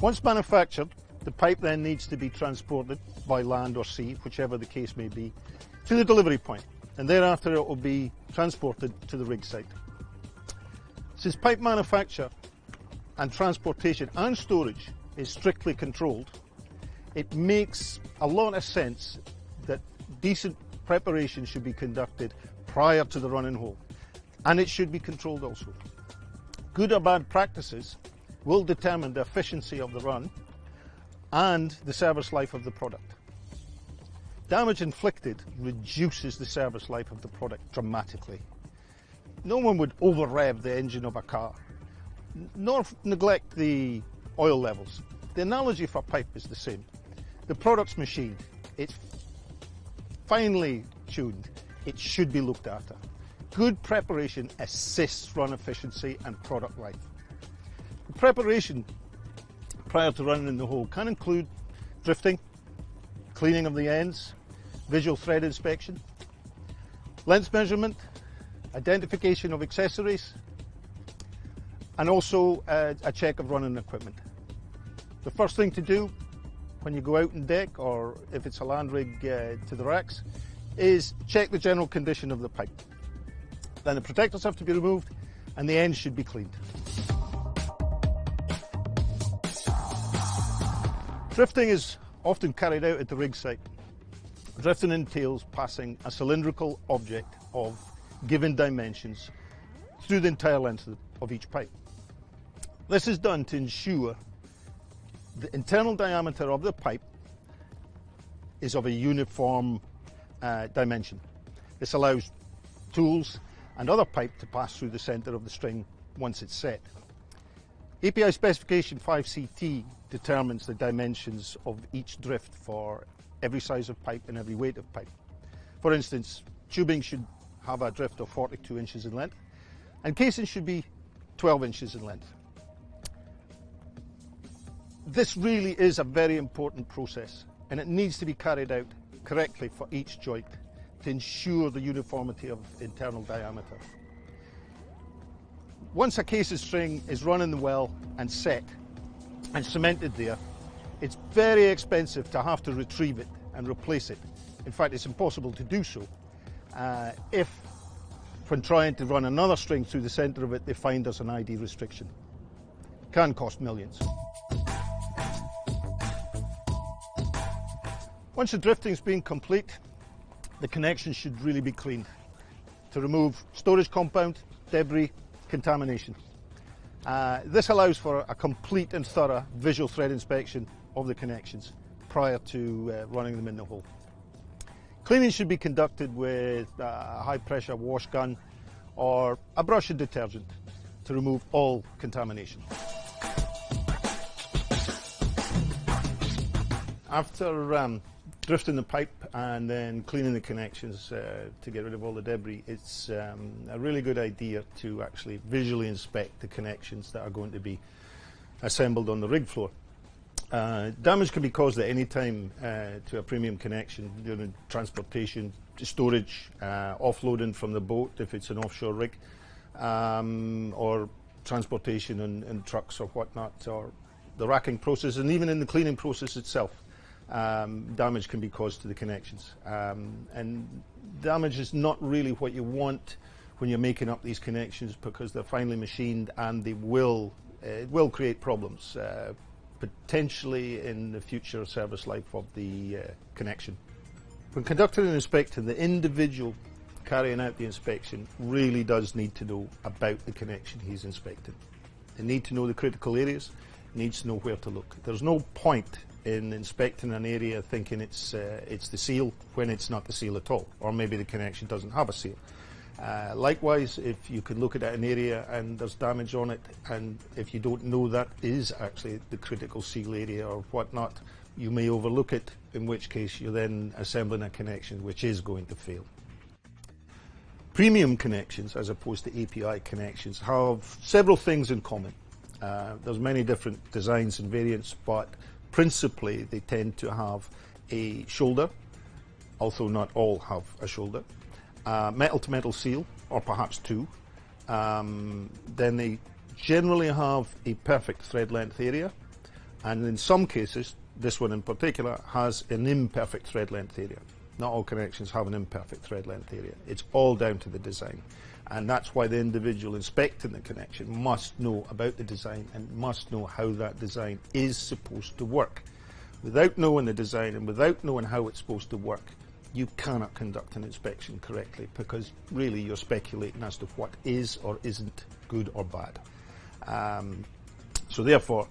Once manufactured, the pipe then needs to be transported by land or sea, whichever the case may be, to the delivery point, and thereafter it will be transported to the rig site. Since pipe manufacture and transportation and storage is strictly controlled, it makes a lot of sense that decent preparation should be conducted prior to the running hole, and it should be controlled also. Good or bad practices will determine the efficiency of the run and the service life of the product. Damage inflicted reduces the service life of the product dramatically. No one would over-rev the engine of a car, nor neglect the oil levels. The analogy for pipe is the same. The product's machined, it's finely tuned, it should be looked after. Good preparation assists run efficiency and product life. The preparation prior to running in the hole can include drifting, cleaning of the ends, visual thread inspection, length measurement, identification of accessories, and also a check of running equipment. The first thing to do when you go out on deck, or if it's a land rig to the racks, is check the general condition of the pipe. Then the protectors have to be removed and the ends should be cleaned. Drifting is often carried out at the rig site. Drifting entails passing a cylindrical object of given dimensions through the entire length of each pipe. This is done to ensure the internal diameter of the pipe is of a uniform dimension. This allows tools and other pipe to pass through the centre of the string once it's set. API specification 5CT determines the dimensions of each drift for every size of pipe and every weight of pipe. For instance, tubing should have a drift of 42 inches in length, and casing should be 12 inches in length. This really is a very important process, and it needs to be carried out correctly for each joint to ensure the uniformity of internal diameter. Once a casing string is run in the well and set and cemented there, it's very expensive to have to retrieve it and replace it. In fact, it's impossible to do so if, when trying to run another string through the centre of it, they find there's an ID restriction. It can cost millions. Once the drifting's been complete, the connection should really be cleaned to remove storage compound, debris, contamination. This allows for a complete and thorough visual thread inspection of the connections prior to running them in the hole. Cleaning should be conducted with a high pressure wash gun or a brush and detergent to remove all contamination. After drifting the pipe and then cleaning the connections to get rid of all the debris, it's a really good idea to actually visually inspect the connections that are going to be assembled on the rig floor. Damage can be caused at any time to a premium connection during transportation, storage, offloading from the boat if it's an offshore rig, or transportation in trucks or whatnot, or the racking process, and even in the cleaning process itself. Damage can be caused to the connections, and damage is not really what you want when you're making up these connections, because they're finely machined and they will create problems, potentially in the future service life of the connection. When conducting an inspection, the individual carrying out the inspection really does need to know about the connection he's inspecting. They need to know the critical areas, needs to know where to look. There's no point in inspecting an area thinking it's the seal when it's not the seal at all, or maybe the connection doesn't have a seal. Likewise, if you could look at an area and there's damage on it, and if you don't know that is actually the critical seal area or whatnot, you may overlook it, in which case you're then assembling a connection which is going to fail. Premium connections, as opposed to API connections, have several things in common. There's many different designs and variants, but principally they tend to have a shoulder, although not all have a shoulder, metal-to-metal seal, or perhaps two. Then they generally have a perfect thread length area, And in some cases, this one in particular has an imperfect thread length area. Not all connections have an imperfect thread length area. It's all down to the design. And that's why the individual inspecting the connection must know about the design and must know how that design is supposed to work. Without knowing the design and without knowing how it's supposed to work, you cannot conduct an inspection correctly, because really you're speculating as to what is or isn't good or bad. So therefore,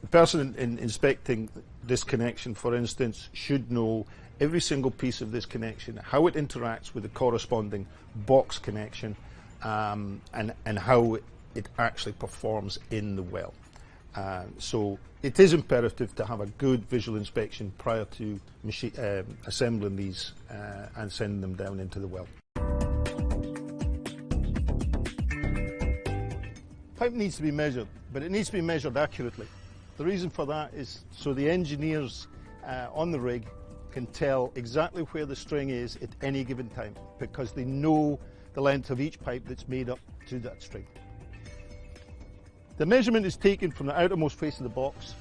the person in inspecting this connection, for instance, should know every single piece of this connection, how it interacts with the corresponding box connection, and how it actually performs in the well. So it is imperative to have a good visual inspection prior to assembling these and sending them down into the well. Pipe needs to be measured, but it needs to be measured accurately. The reason for that is so the engineers on the rig can tell exactly where the string is at any given time, because they know the length of each pipe that's made up to that string. The measurement is taken from the outermost face of the box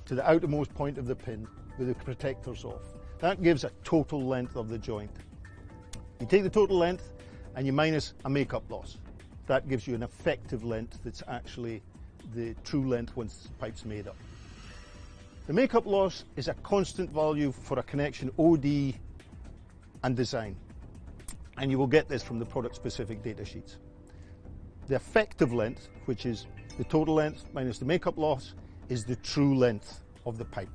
to the outermost point of the pin with the protectors off. That gives a total length of the joint. You take the total length and you minus a make-up loss. That gives you an effective length that's actually the true length once the pipe's made up. The make-up loss is a constant value for a connection OD and design, and you will get this from the product-specific data sheets. The effective length, which is the total length minus the make-up loss, is the true length of the pipe.